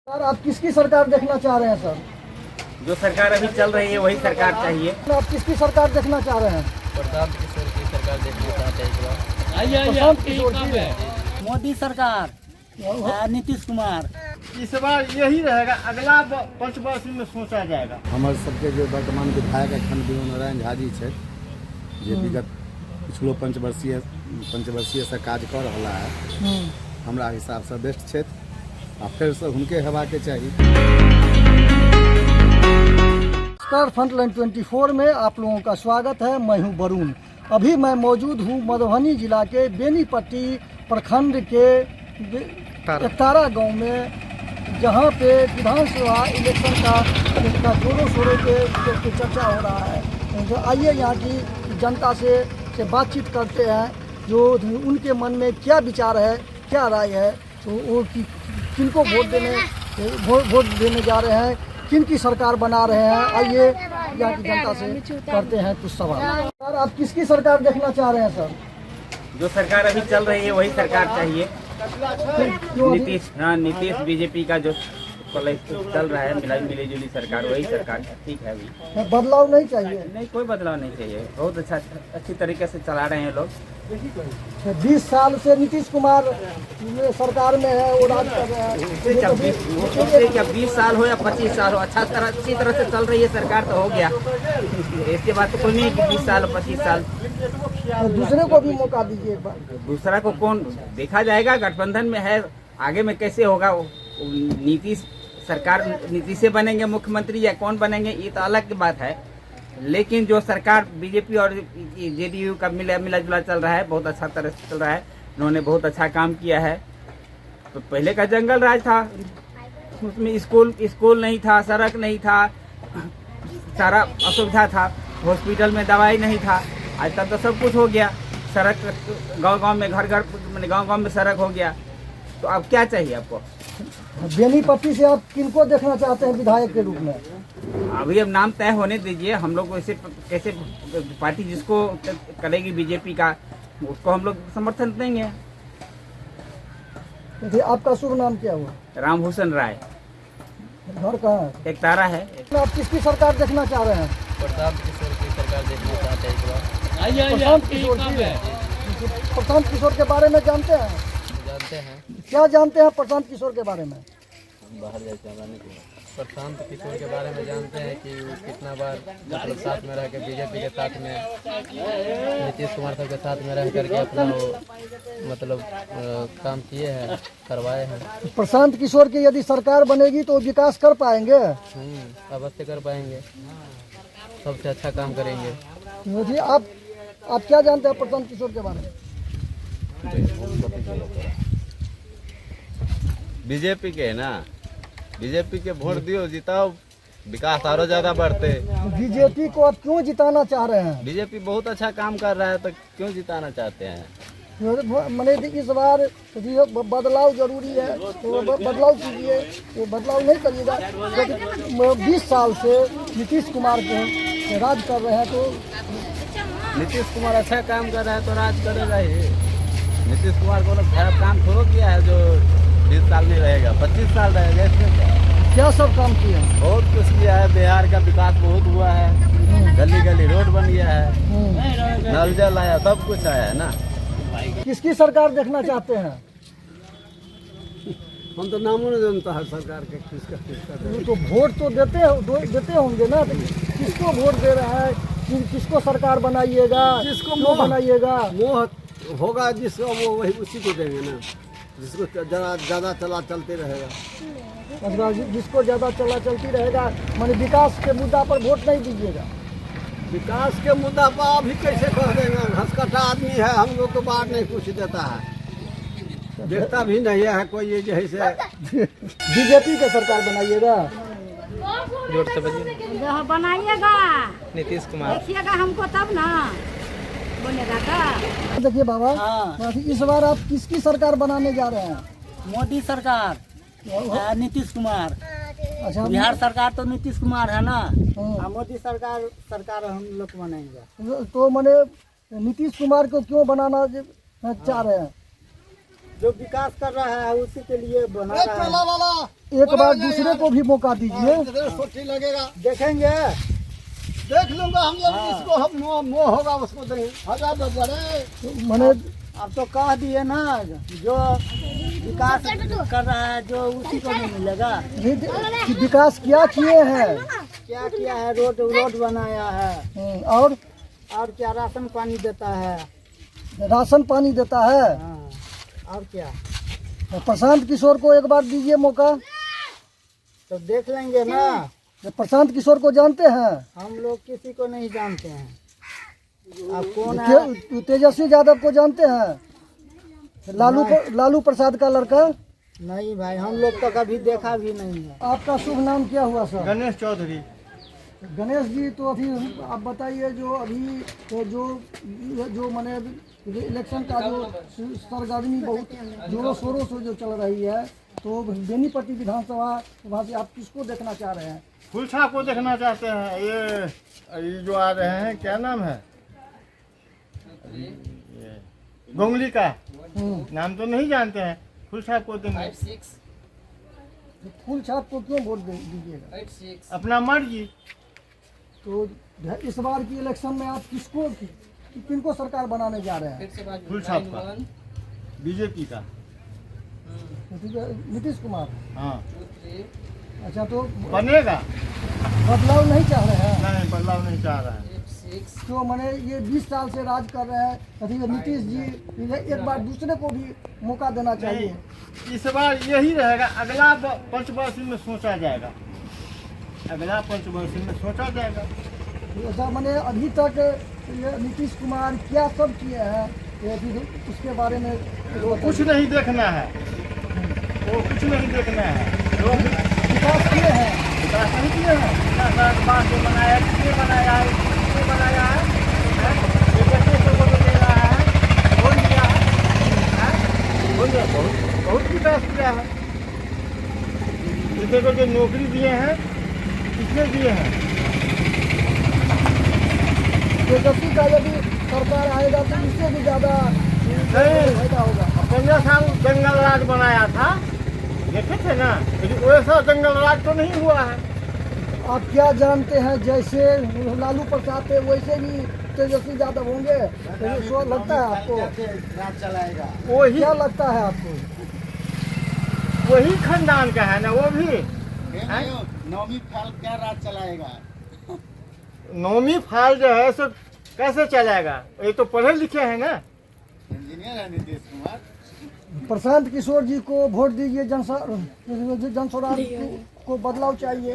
Sir आप किसकी सरकार देखना चाह रहे हैं सर? जो सरकार अभी चल रही है वही सरकार चाहिए। आप किसकी सरकार देखना चाह रहे हैं? प्रशांत किशोर की सरकार देखना चाहते हैं इस बार। प्रशांत किशोर की। मोदी सरकार, नीतीश कुमार। इस बार यही रहेगा, अगला पंचवर्षीय में सोचा जाएगा। हमर सबके जो वर्तमान विधायक एखन नारायण झा जी छै, जे विगत पिछलो पंचवर्षीय से काज कर रहा है, हमरा हिसाब से बेस्ट छै आ फिर से हुनके हेबाक चाही। नमस्कार, फ्रंटलाइन 24 में आप लोगों का स्वागत है। मैं हूं वरुण। अभी मैं मौजूद हूं मधुबनी जिला के बेनीपट्टी प्रखंड के एकतारा गांव में, जहां पे विधानसभा इलेक्शन का जोरों शोरों के चर्चा हो रहा है। तो आइए यहाँ की जनता से बातचीत करते हैं, जो उनके मन में क्या विचार है, क्या राय है, तो वो किनको वोट देने जा रहे हैं, किन की सरकार बना रहे हैं। आइए यहाँ की जनता से करते हैं कुछ सवाल। सर आप किसकी सरकार देखना चाह रहे हैं सर? जो सरकार अभी चल रही है वही सरकार चाहिए। नीतीश बीजेपी का जो चल रहा है मिली जुली सरकार, वही सरकार ठीक है। अभी बदलाव नहीं चाहिए? नहीं, कोई बदलाव नहीं चाहिए। बहुत अच्छी तरीके से चला रहे हैं लोग। 20 साल से नीतीश कुमार सरकार में है, वो राज कर रहे हैं। क्या 20 साल हो या 25 साल हो, अच्छी तरह से चल रही है सरकार तो हो गया। इसके बाद तो कोई नहीं कि 20 साल 25 साल। दूसरे को भी मौका दीजिए एक बार। दूसरा को कौन देखा जाएगा, गठबंधन में है, आगे में कैसे होगा। नीतीश सरकार नीतीश से बनेंगे मुख्यमंत्री या कौन बनेंगे, ये तो अलग की बात है। लेकिन जो सरकार बीजेपी और जेडीयू का मिला जुला चल रहा है, बहुत अच्छा तरह से चल रहा है। उन्होंने बहुत अच्छा काम किया है। तो पहले का जंगल राज था, उसमें स्कूल नहीं था, सड़क नहीं था, सारा असुविधा था, हॉस्पिटल में दवाई नहीं था। आजकल तो सब कुछ हो गया। सड़क गांव में घर गांव में सड़क हो गया। तो अब क्या चाहिए आपको? बेनीपट्टी से आप किनको देखना चाहते हैं विधायक के रूप में? अभी अब नाम तय होने दीजिए। हम लोग वैसे कैसे पार्टी जिसको करेगी बीजेपी का, उसको हम लोग समर्थन देंगे। तो आपका शुभ नाम क्या हुआ? रामभूषण राय। घर कहाँ है? एकतारा है। आप किसकी सरकार देखना चाह रहे हैं? प्रशांत किशोर की सरकार देखना चाहते हैं इस बार। प्रशांत किशोर की। प्रशांत किशोर के बारे में जानते हैं? जानते हैं। क्या जानते हैं प्रशांत किशोर के बारे में? बाहर जाके प्रशांत किशोर के बारे में जानते हैं कि वो कितना बार मतलब साथ में रह के बीजेपी के साथ में, नीतीश कुमार सब के साथ में रह करके अपना वो मतलब काम किए हैं, करवाए हैं। प्रशांत किशोर की यदि सरकार बनेगी तो विकास कर पाएंगे? अवश्य कर पाएंगे, सबसे अच्छा काम करेंगे। जी आप क्या जानते हैं प्रशांत किशोर के बारे में? बीजेपी के है ना, बीजेपी के वोट दियो, जिताओ, विकास और ज्यादा बढ़ते। बीजेपी को आप क्यों जिताना चाह रहे हैं? बीजेपी बहुत अच्छा काम कर रहा है, तो क्यों जिताना चाहते हैं? मैंने इस बार बदलाव जरूरी है, तो बदलाव कीजिए। ये बदलाव नहीं करिएगा, क्योंकि 20 साल से नीतीश कुमार के राज कर रहे हैं। तो नीतीश कुमार अच्छा काम कर रहा है तो राज करेगा ही। नीतीश कुमार को खराब काम थोड़ा किया है जो 20 साल नहीं रहेगा, 25 साल रहेगा। इसमें क्या सब काम किया? बहुत कुछ किया है। बिहार का विकास बहुत हुआ है, गली गली रोड बन गया है, नल जल आया, सब कुछ आया है ना। किसकी सरकार देखना चाहते हैं? हम तो नामों नहीं जानता है सरकार के किसका। तो वोट तो देते होंगे ना। किसको वोट दे रहे हैं, किसको सरकार बनाइएगा, किसको बनाइएगा? मोह होगा जिसका वो वही उसी को देंगे ना, जिसको ज़्यादा चलते रहेगा। जिसको ज़्यादा चलती रहेगा, माने विकास के मुद्दा पर वोट नहीं दीजिएगा। विकास के मुद्दा पर अभी कैसे कह देंगे? घसकट्टा आदमी है, हम लोग को बात नहीं कुछ देता है, देखता भी नहीं है कोई। ये जैसे बीजेपी की सरकार बनाइएगा। जोर से बजिए। बनाइएगा, नीतीश कुमार देखिएगा हमको तब ना बनेगा का। देखिए बाबा, हाँ। इस बार आप किसकी सरकार बनाने जा रहे हैं? मोदी सरकार, नीतीश कुमार। अच्छा, बिहार सरकार तो नीतीश कुमार है ना, हाँ। मोदी सरकार हम लोग बनाएंगे। तो मैंने नीतीश कुमार को क्यों बनाना चाह रहे हैं? जो विकास कर रहा है उसी के लिए बना रहा है। एक बार दूसरे को भी मौका दीजिए। लगेगा देखेंगे, देख लूंगा हम लोग इसको, हम मोह होगा उसको देंगे। हजार बड़े मैंने अब तो कह दिए ना, जो विकास कर रहा है जो उसी को नहीं मिलेगा। विकास क्या किए हैं? क्या किया है? रोड बनाया है। और क्या राशन पानी देता है। राशन पानी देता है। हाँ, और क्या। प्रशांत किशोर को एक बार दीजिए मौका। तो देख लेंगे ना। प्रशांत किशोर को जानते हैं? हम लोग किसी को नहीं जानते हैं। अब कौन है? तेजस्वी यादव को जानते हैं? लालू प्रसाद का लड़का? नहीं भाई, हम लोग तो कभी देखा भी नहीं है। आपका शुभ नाम क्या हुआ सर? गणेश चौधरी। गणेश जी, तो अभी आप बताइए, जो अभी जो मैंने इलेक्शन का जो सरगर्मी बहुत जोरों शोरों से जो चल रही है, तो बेनीपट्टी विधानसभा वहाँ से आप किसको देखना चाह रहे हैं? फूल छाप को देखना चाहते हैं। ये जो आ रहे हैं, क्या नाम है? गोंगली का नाम तो नहीं जानते हैं। फूल छाप को देंगे। फूल छाप को क्यों वोट दीजिएगा? अपना मर्जी। तो इस बार की इलेक्शन में आप किनको सरकार बनाने जा रहे हैं? फूल छाप का, बीजेपी का। नीतीश कुमार। हाँ। अच्छा, तो बनेगा। बदलाव नहीं चाह रहे हैं? नहीं, बदलाव नहीं चाह रहा है। तो मैंने ये 20 साल से राज कर रहे हैं, अभी नीतीश जी एक बार दूसरे को भी मौका देना चाहिए। इस बार यही रहेगा। अगला पंचवर्षीय में सोचा जाएगा। अगला पंचवर्षीय में सोचा जाएगा। ऐसा मैंने अभी तक ये नीतीश कुमार क्या सब किए हैं, ये भी उसके बारे में वो कुछ नहीं देखना है। वो कुछ नहीं देखना है। विकास किए हैं? विकास नहीं किए हैं। बात जो बनाया, किसने बनाया है, किसने बनाया है? ये बच्चे को तो दे रहा है, कौन दिया है? बहुत विकास किया है। इसे को जो नौकरी दिए हैं, किसने दिए हैं? तेजस्वी का यदि सरकार आएगा तो इससे भी ज्यादा फायदा होगा। 15 साल जंगल राज बनाया था, देखे थे ना, लेकिन वैसा जंगल राज तो नहीं हुआ है। आप क्या जानते हैं, जैसे लालू प्रसाद थे वैसे भी तेजस्वी यादव होंगे? तो लगता है आपको? राज चलाएगा वही क्या लगता है आपको? वही खानदान का है ना वो भी। नौवीं फाल क्या राज चलाएगा? नौवीं फाल जो है सो कैसे चलेगा? ये तो पढ़े लिखे हैं ना। इंजीनियर है नीतीश कुमार। प्रशांत किशोर जी को वोट दीजिए। जनस्वराज को बदलाव चाहिए।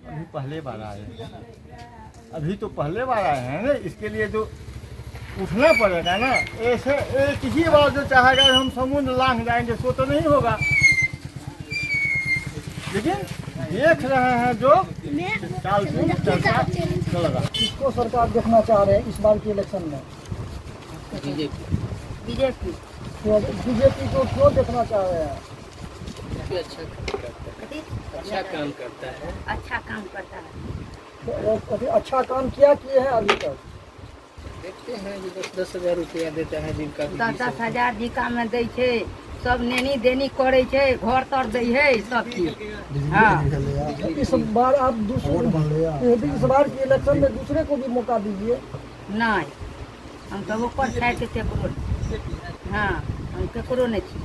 अभी पहले बार आए हैं। अभी तो पहले बार आए हैं ना, इसके लिए जो उठना पड़ेगा ना। ऐसे एक ही बार जो चाहेगा हम समुद्र लांघ जाएंगे, सो तो नहीं होगा। लेकिन देख रहे हैं जो चाल चल रहा। किसको सरकार देखना चाह रहे हैं इस बार के इलेक्शन में? बीजेपी। तो बीजेपी को क्यों देखना चाह रहे हैं? अच्छा काम करता है। अच्छा काम करता है। तो अभी अच्छा काम क्या किए हैं अभी तक? देखते हैं जो 10-10 हजार रुपया देता है दिन का। 10-10 हजार जीका में दै छे, सब नेनी देनी करे छे, घर तर दै है सब चीज। हाँ, इस बार आप इस बार के इलेक्शन में दूसरे को भी मौका दीजिए। नहीं, हम तो ऊपर खाए के केकरो। हाँ, हम केकरो नहीं छी।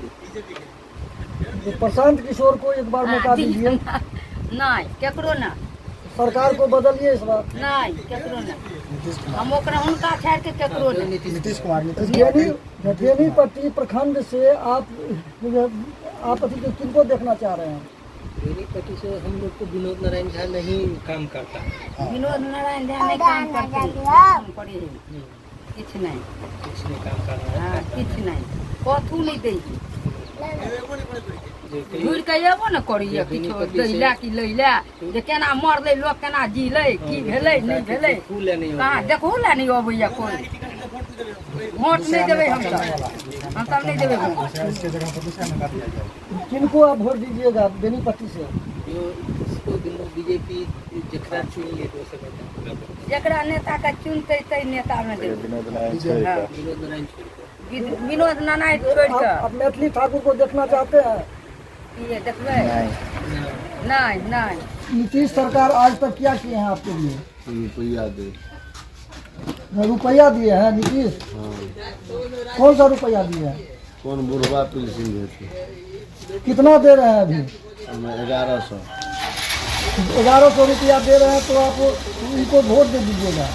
तो प्रशांत किशोर को एक बार मौका दीजिए। नहीं, केकरो ना। सरकार को बदलिए इस बार। नहीं, केकरो ना। हम ओकरा उनका छोड़ के केकरो ना। नीतीश कुमार। बेनीपट्टी प्रखंड से आप किनको देखना चाह रहे हैं? बेनीपट्टी से हम लोग को विनोद नारायण झा नहीं काम करता। विनोद नारायण झा नहीं काम करते। किछ नहीं, कुछ नहीं काम कर रहा हाँ, किछ नहीं, कथू नहीं दै छी। है। घुर के एबो न करिए किछो दैला कि लैला, जे केना मरलै लोक, केना जीलै, की भेलै नहीं भेलै, फूल नहीं कहाँ देखू ला नहीं अबैया कोई। वोट नहीं देबै हम सब नहीं देबै वोट। किनको आप वोट दीजिएगा बेनीपट्टी से? बीजेपी जकरा चुन ले तो से बता। जकरा नेता का चुनते तै नेता में देबै। विनोद नारायण छोड़ के। विनोद नाना छोड़ कर आप मैथिली ठाकुर को देखना चाहते हैं? ये देखबे नहीं नहीं। नीतीश सरकार आज तक क्या किए हैं आपके लिए? रुपया दे। रुपया दिए हैं नीतीश? कौन सा रुपया दिए हैं? कौन बुढ़वा पेंशन देते? कितना दे रहे हैं अभी? 1100। 1100 रुपया दे रहे हैं तो आप उनको वोट दे दीजिएगा।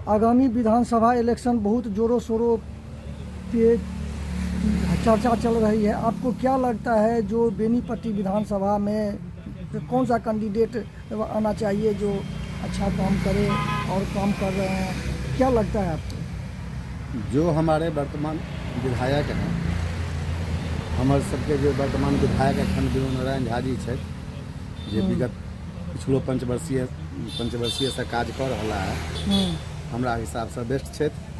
आगामी विधानसभा इलेक्शन बहुत जोरों शोरों पे चर्चा चल रही है। आपको क्या लगता है जो बेनीपट्टी विधानसभा में कौन सा कैंडिडेट आना चाहिए जो अच्छा काम करे और काम कर रहे हैं? क्या लगता है आपको? जो हमारे वर्तमान विधायक हैं, हमारे सबके जो वर्तमान विधायक एखन नारायण झा जी छथि, जे विगत पिछलो पंचवर्षीय से काज कर रहा है, हमरा हिसाब से बेस्ट छथि।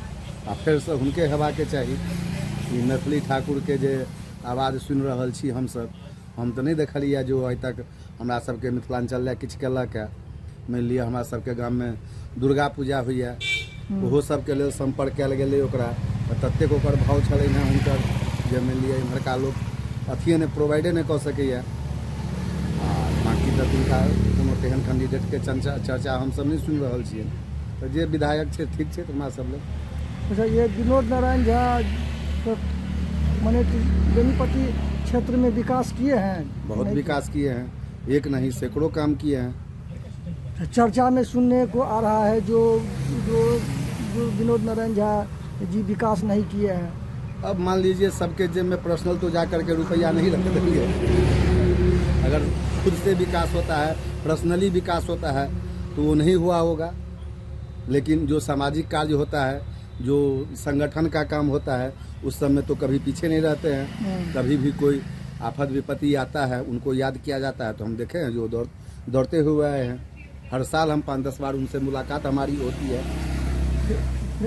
आ फिर से हुनके हेबाके चाही। ई मैथिली ठाकुर के जे आवाज सुनि रहल छी हमसब, हम तो नहीं देखलिए जो अभी तक हमरा सबके मिथिलांचल लए किछु केलक है। मान लिअ हमरा सबके गाम में दुर्गा पूजा होइए, ओहो सबके लेल संपर्क कयल गेलै ओकरा, ततेक ओकर भाव छलै ने हुनकर जे मान लिअ इम्हरका लोक अथिए नहि प्रोवाइडे नहि कऽ सकैए। आ बाँकी तऽ तिनका कोनो तेहन कैंडिडेटके चर्चा हमसब नहीं सुनि रहल छियै। तो जे विधायक छै ठीक छै हमरा सब लेल। अच्छा, ये विनोद नारायण झा तो माने बेनीपट्टी क्षेत्र में विकास किए हैं? बहुत विकास किए हैं, एक नहीं सैकड़ों काम किए हैं। चर्चा में सुनने को आ रहा है जो विनोद नारायण झा जी विकास नहीं किए हैं। अब मान लीजिए सबके जेब में पर्सनल तो जा करके रुपया नहीं रख देंगे। अगर खुद से विकास होता है, पर्सनली विकास होता है तो वो नहीं हुआ होगा। लेकिन जो सामाजिक कार्य होता है, जो संगठन का काम होता है, उस समय तो कभी पीछे नहीं रहते हैं। कभी भी कोई आफत विपत्ति आता है उनको याद किया जाता है। तो हम देखे हैं जो दौड़ते हुए आए हैं। हर साल हम 5-10 बार उनसे मुलाकात हमारी होती है।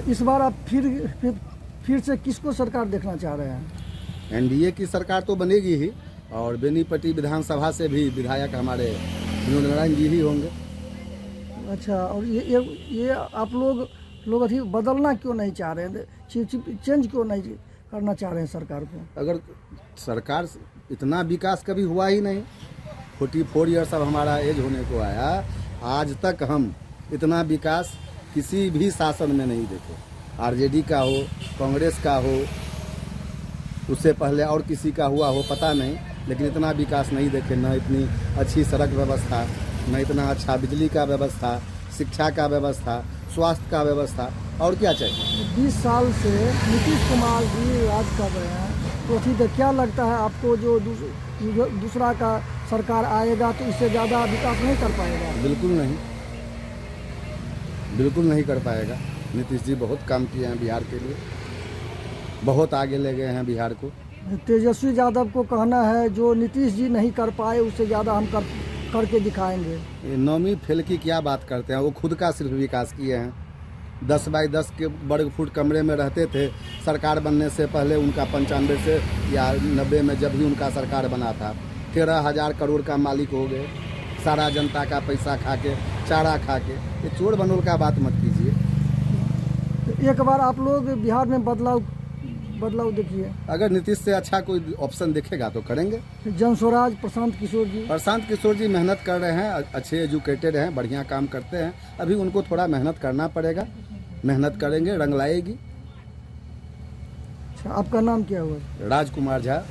इस बार आप फिर से किसको सरकार देखना चाह रहे हैं? एनडीए की सरकार तो बनेगी ही, और बेनीपट्टी विधानसभा से भी विधायक हमारे विनोद नारायण जी ही होंगे। अच्छा, और ये आप लोग अभी बदलना क्यों नहीं चाह रहे हैं? चेंज क्यों नहीं करना चाह रहे हैं सरकार को? अगर सरकार इतना विकास कभी हुआ ही नहीं। 44 ईयर्स अब हमारा एज होने को आया, आज तक हम इतना विकास किसी भी शासन में नहीं देखे। आरजेडी का हो, कांग्रेस का हो, उससे पहले और किसी का हुआ हो पता नहीं, लेकिन इतना विकास नहीं देखे। न इतनी अच्छी सड़क व्यवस्था, न इतना अच्छा बिजली का व्यवस्था, शिक्षा का व्यवस्था, स्वास्थ्य का व्यवस्था, और क्या चाहिए। 20 साल से नीतीश कुमार जी राज कर रहे हैं, तो ठीक है, क्या लगता है आपको जो दूसरा का सरकार आएगा तो इससे ज़्यादा विकास नहीं कर पाएगा? बिल्कुल नहीं, बिल्कुल नहीं कर पाएगा। नीतीश जी बहुत काम किए हैं बिहार के लिए, बहुत आगे ले गए हैं बिहार को। तेजस्वी यादव को कहना है जो नीतीश जी नहीं कर पाए उससे ज़्यादा हम करके दिखाएंगे। ये नौवीं फेल की क्या बात करते हैं, वो खुद का सिर्फ विकास किए हैं। 10 बाई 10 के वर्ग फुट कमरे में रहते थे सरकार बनने से पहले। उनका 95 से या 90 में जब भी उनका सरकार बना था, 13,000 करोड़ का मालिक हो गए, सारा जनता का पैसा खा के, चारा खा के। ये चोर बनोल का बात मत कीजिए। एक बार आप लोग बिहार में बदलाव देखिए। अगर नीतीश से अच्छा कोई ऑप्शन दिखेगा तो करेंगे। जनस्वराज प्रशांत किशोर जी मेहनत कर रहे हैं, अच्छे एजुकेटेड हैं, बढ़िया काम करते हैं। अभी उनको थोड़ा मेहनत करना पड़ेगा, मेहनत करेंगे, रंग लाएगी। अच्छा, आपका नाम क्या हुआ? राजकुमार झा।